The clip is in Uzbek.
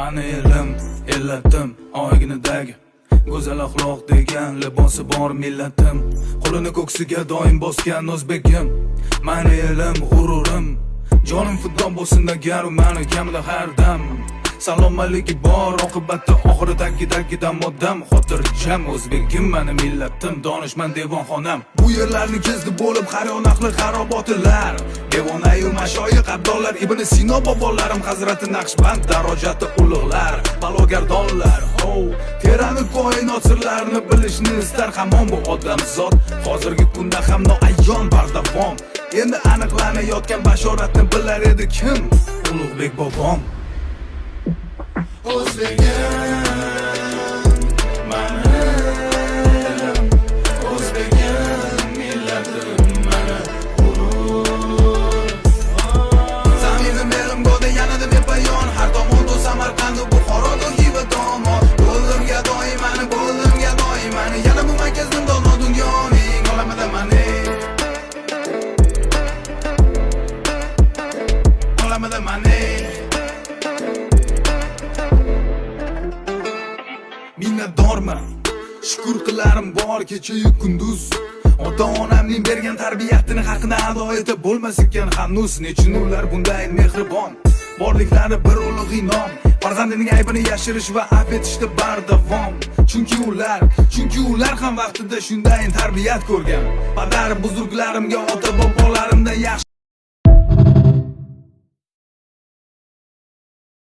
Mani elim, ellatim, oyginidagi go'zal axloq degan libosi bor millatim. Qo'lini ko'ksiga doim bosgan o'zbegim. Mani elim, g'ururim, jonim fido bo'lsin agar u mani kamida har dam. Salomatligi bor, oqibatda oxiridagi moddam. Xotirjam o'zbegim, mani millatim, donishmand devonxonam. Bu yerlarni kezdi bo'lib qaryon ahli xarobotilar. Devonayu mashoyiq abdollar, Ibn Sino bobolarim, Hazrati Naqshband darajati ulug'lar, balogardonlar. Terani koinot sirlarini bilishni istar hamon bu odamzod. Hozirgi kunda ham noayon bardavom. Endi aniqlanayotgan bashoratni bilar edi kim? Ulug'bek bobom. O'zbegim, mani elim, o'zbegim, millatim, mani g'urur. Zaminin elim go'da yanada bepayon, har tomonda Samarqand, Buxoro, Xiva tomon. Bo'limga doim mani, yana bu markazning dono dunyoning olamida mani. Olamida mani. Minnatdorman, shukr qilarim bor kecha-yu kunduz. Ota-onamning bergan tarbiyatini haqini ado etib bo'lmas ekan hanuz. Nechun ular bunday mehribon, borliklari bir ulug' inom. Farzandining aybini yashirish va afv etishda bardavom. Chunki ular ham vaqtida shunday tarbiyat ko'rgan. Padar buzurglarimga, ota bobolarimdan yaxshi